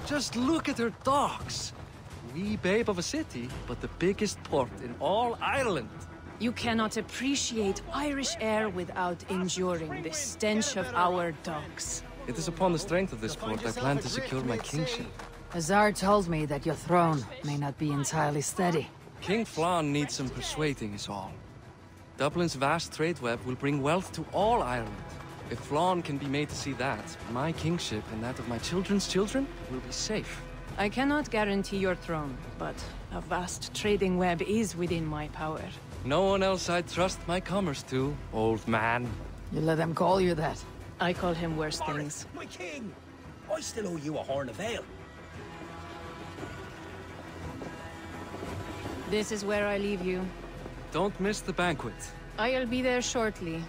Just look at her docks. Wee babe of a city, but the biggest port in all Ireland. You cannot appreciate Irish air without enduring the stench of our docks. It is upon the strength of this port I plan to secure my kingship. Azar told me that your throne may not be entirely steady. King Flann needs some persuading is all. Dublin's vast trade web will bring wealth to all Ireland. If Flann can be made to see that, my kingship and that of my children's children will be safe. I cannot guarantee your throne, but a vast trading web is within my power. No one else I'd trust my commerce to, old man. You let them call you that? I call him worse things. My king! I still owe you a horn of ale. This is where I leave you. Don't miss the banquet. I'll be there shortly.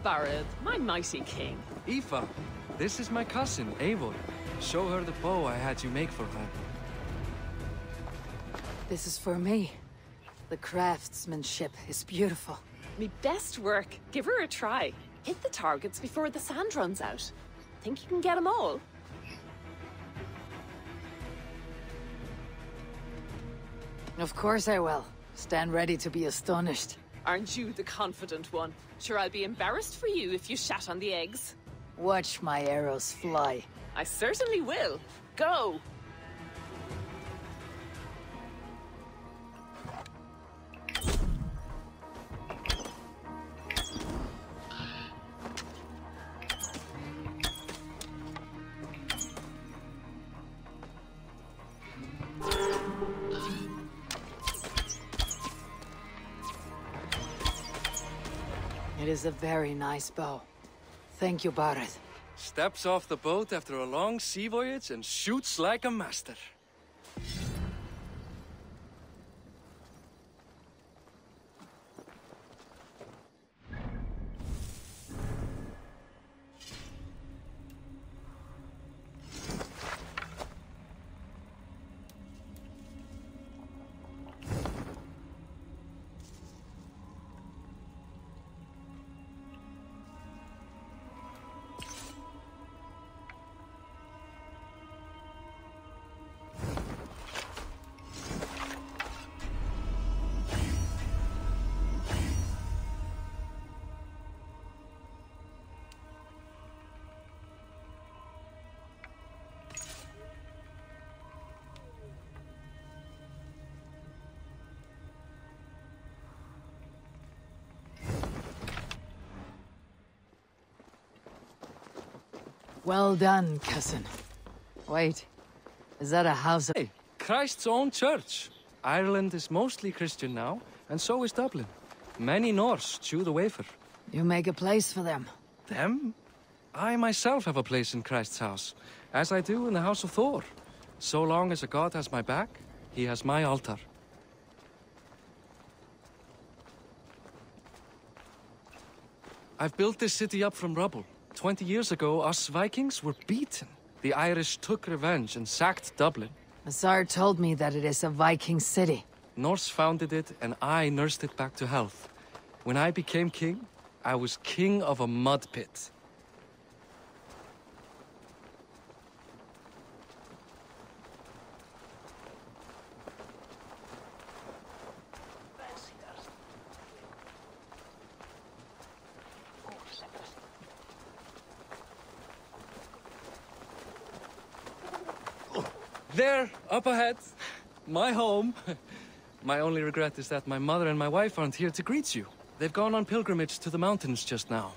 Barad, my mighty king. Aoife, this is my cousin, Eivor. Show her the bow I had you make for her. This is for me. The craftsmanship is beautiful. Me best work. Give her a try. Hit the targets before the sand runs out. Think you can get them all? Of course I will. Stand ready to be astonished. Aren't you the confident one? Sure, I'll be embarrassed for you if you shat on the eggs. Watch my arrows fly. I certainly will. Go! It is a very nice bow. Thank you, Barad. Steps off the boat after a long sea voyage and shoots like a master. Well done, cousin. Wait, is that a house of... Hey, Christ's own church. Ireland is mostly Christian now, and so is Dublin. Many Norse chew the wafer. You make a place for them. Them? I myself have a place in Christ's house, as I do in the House of Thor. So long as a god has my back, he has my altar. I've built this city up from rubble. 20 years ago, us Vikings were beaten. The Irish took revenge and sacked Dublin. Azar told me that it is a Viking city. Norse founded it, and I nursed it back to health. When I became king, I was king of a mud pit. There, up ahead, my home. My only regret is that my mother and my wife aren't here to greet you. They've gone on pilgrimage to the mountains just now.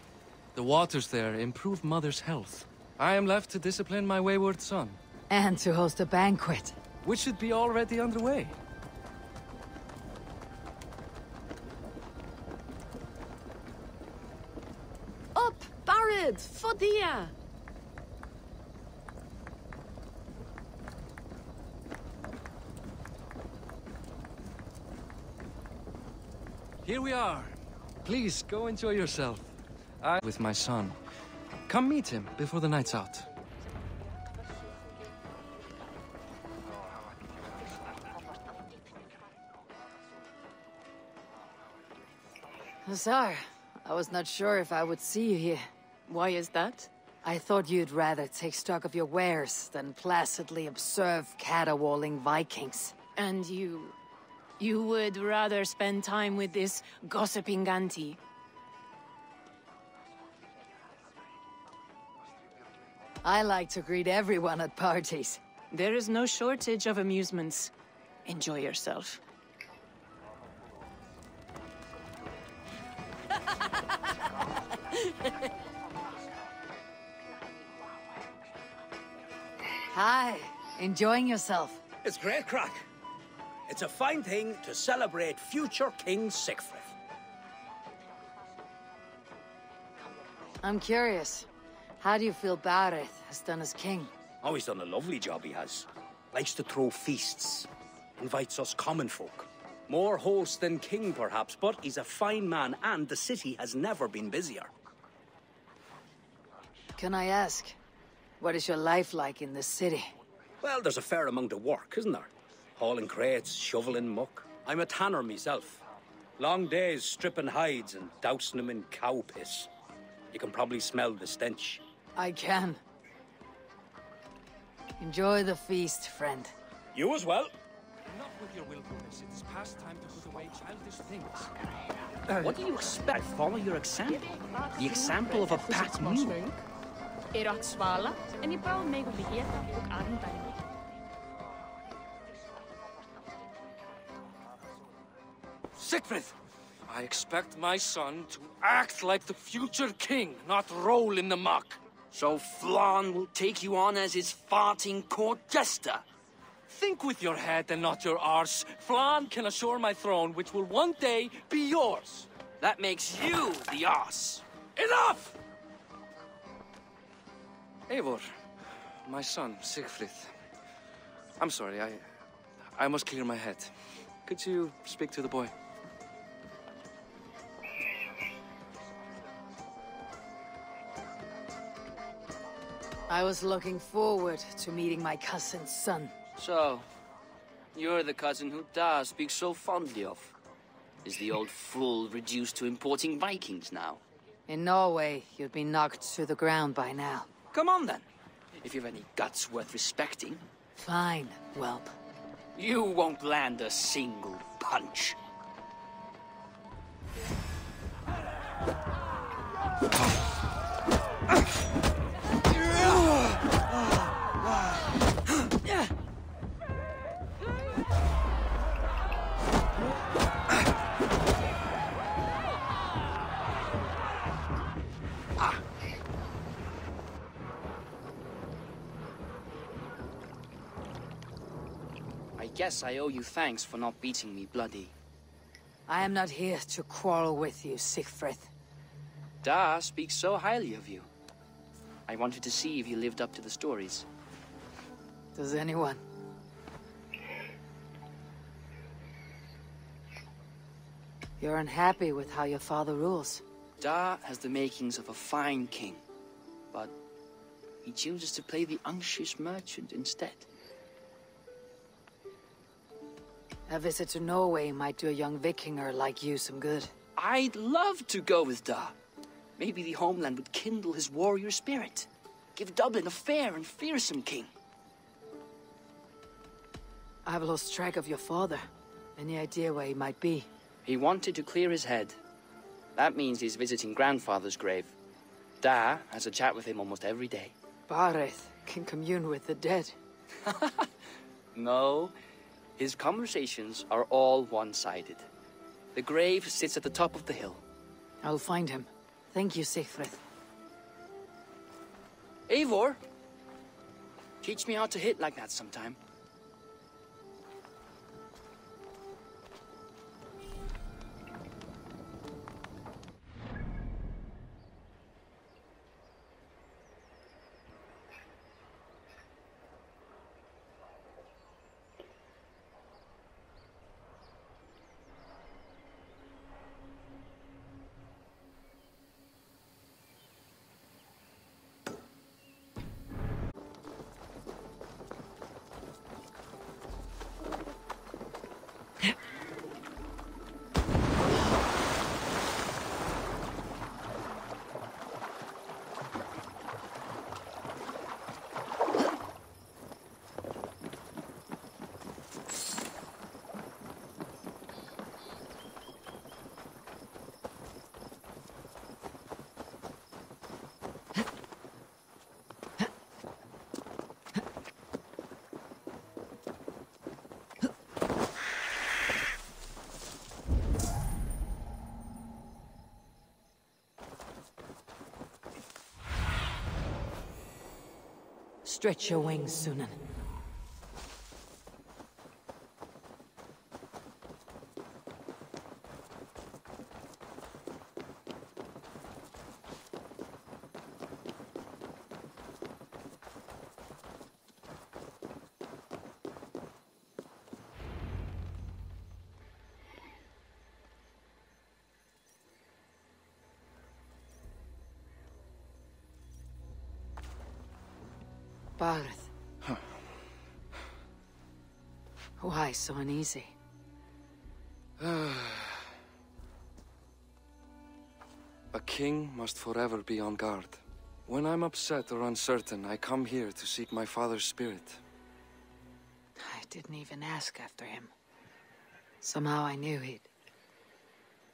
The waters there improve Mother's health. I am left to discipline my wayward son. And to host a banquet. Which should be already underway. Up, Barad! Fodia! Here we are. Please, go enjoy yourself. With my son. Come meet him before the night's out. Sir, I was not sure if I would see you here. Why is that? I thought you'd rather take stock of your wares than placidly observe caterwauling Vikings. And you... you would rather spend time with this gossiping auntie? I like to greet everyone at parties. There is no shortage of amusements. Enjoy yourself. Hi, enjoying yourself? It's great crack. It's a fine thing to celebrate future King Sigfrid. I'm curious. How do you feel Bareth has done as king? Oh, he's done a lovely job, he has. Likes to throw feasts. Invites us common folk. More host than king, perhaps, but he's a fine man, and the city has never been busier. Can I ask, what is your life like in this city? Well, there's a fair amount of work, isn't there? Hauling crates, shoveling muck. I'm a tanner myself. Long days stripping hides and dousing them in cow piss. You can probably smell the stench. I can. Enjoy the feast, friend. You as well. Enough with your willfulness. It's past time to put away childish things. What do you expect? Follow your example. The example of a pack mule. Sigfrid! I expect my son to act like the future king, not roll in the muck. So Flan will take you on as his farting court jester. Think with your head and not your arse. Flan can assure my throne, which will one day be yours. That makes you the ass. Enough! Eivor, my son, Sigfrid. I'm sorry, I must clear my head. Could you speak to the boy? I was looking forward to meeting my cousin's son. So, you're the cousin who Da speaks so fondly of. Is the old fool reduced to importing Vikings now? In Norway, you'd be knocked to the ground by now. Come on then, if you've any guts worth respecting. Fine, whelp. You won't land a single punch. I guess I owe you thanks for not beating me bloody. I am not here to quarrel with you, Sigfrid. Da speaks so highly of you. I wanted to see if you lived up to the stories. Does anyone? You're unhappy with how your father rules. Da has the makings of a fine king, but he chooses to play the unctuous merchant instead. A visit to Norway might do a young Vikinger like you some good. I'd love to go with Da. Maybe the homeland would kindle his warrior spirit. Give Dublin a fair and fearsome king. I've lost track of your father. Any idea where he might be? He wanted to clear his head. That means he's visiting grandfather's grave. Da has a chat with him almost every day. Bareth can commune with the dead. No, his conversations are all one-sided. The grave sits at the top of the hill. I'll find him. Thank you, Sigfrid. Eivor, teach me how to hit like that sometime. Stretch your wings, Sunan. Barth. Why so uneasy? A king must forever be on guard. When I'm upset or uncertain, I come here to seek my father's spirit. I didn't even ask after him. Somehow I knew he'd...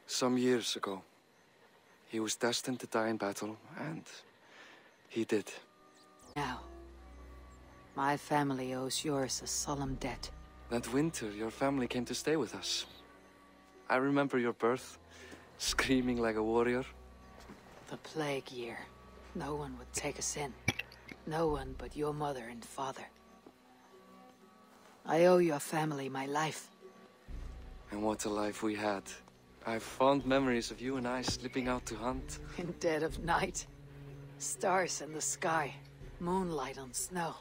Some years ago, he was destined to die in battle, and he did. Now, my family owes yours a solemn debt. That winter, your family came to stay with us. I remember your birth, screaming like a warrior. The plague year. No one would take us in. No one but your mother and father. I owe your family my life. And what a life we had. I have fond memories of you and I slipping out to hunt. In dead of night. Stars in the sky. Moonlight on snow.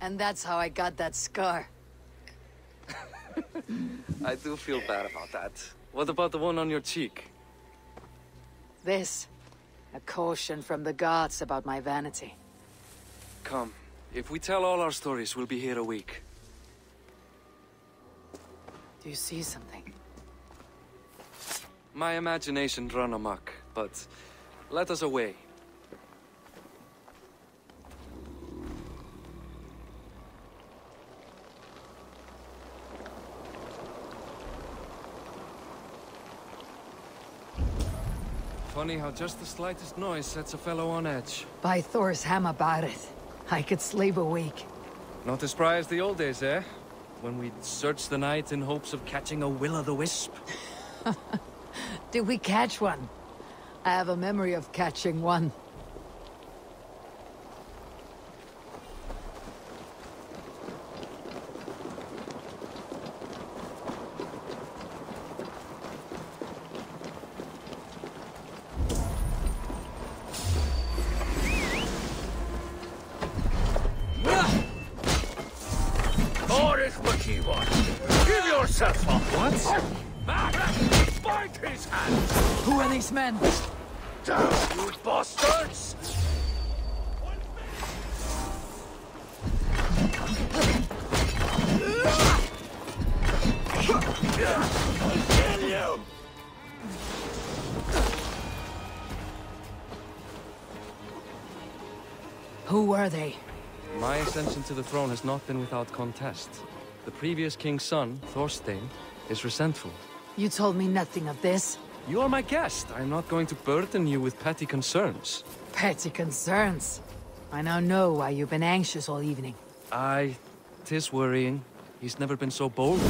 And that's how I got that scar. I do feel bad about that. What about the one on your cheek? This. A caution from the gods about my vanity. Come. If we tell all our stories, we'll be here a week. Do you see something? My imagination run amok, but let us away. Funny how just the slightest noise sets a fellow on edge. By Thor's hammer, Barith. I could sleep a week. Not as spry as the old days, eh? When we'd search the night in hopes of catching a will-o'-the-wisp. Did we catch one? I have a memory of catching one. Give yourself up! What? Bind his hands! Who are these men? Down, you bastards! I'll kill you! Who were they? My ascension to the throne has not been without contest. The previous king's son, Thorstein, is resentful. You told me nothing of this. You are my guest. I'm not going to burden you with petty concerns. Petty concerns. I now know why you've been anxious all evening. Aye, 'tis worrying. He's never been so bold.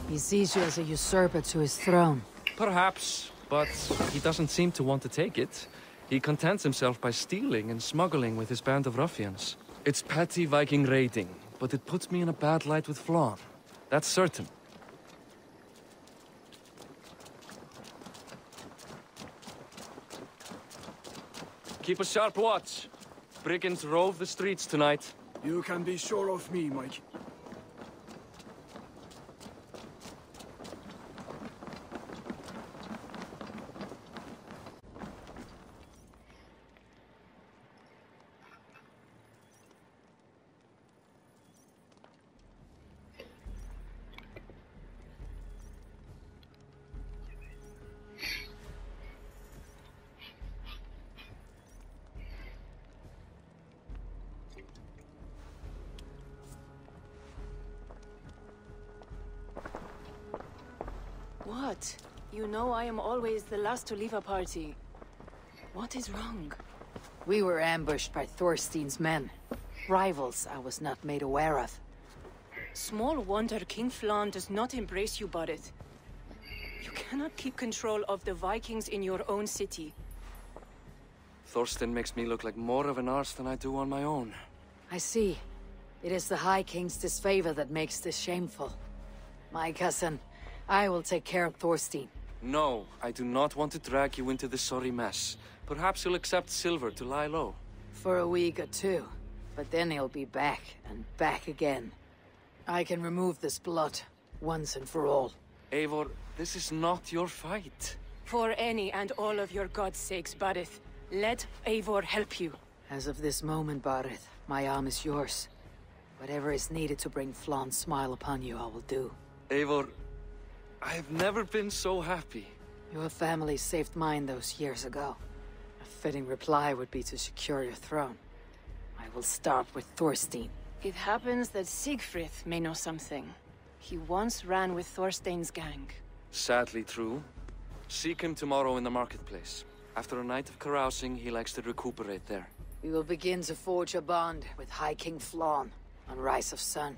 He sees you as a usurper to his throne. Perhaps, but he doesn't seem to want to take it. He contents himself by stealing and smuggling with his band of ruffians. It's petty Viking raiding, but it puts me in a bad light with Flann. That's certain. Keep a sharp watch. Brigands rove the streets tonight. You can be sure of me, Mike. What? You know I am always the last to leave a party. What is wrong? We were ambushed by Thorstein's men. Rivals I was not made aware of. Small wonder King Flann does not embrace you, Barith. You cannot keep control of the Vikings in your own city. Thorstein makes me look like more of an arse than I do on my own. I see. It is the High King's disfavor that makes this shameful. My cousin, I will take care of Thorstein. No, I do not want to drag you into this sorry mess. Perhaps you'll accept silver to lie low. For a week or two. But then he'll be back, and back again. I can remove this blood, once and for all. Eivor, this is not your fight. For any and all of your gods' sakes, Barith, let Eivor help you. As of this moment, Barith, my arm is yours. Whatever is needed to bring Flaan's smile upon you, I will do. Eivor, I have never been so happy. Your family saved mine those years ago. A fitting reply would be to secure your throne. I will start with Thorstein. It happens that Siegfried may know something. He once ran with Thorstein's gang. Sadly true. Seek him tomorrow in the marketplace. After a night of carousing, he likes to recuperate there. We will begin to forge a bond with High King Flaan on Rise of Sun.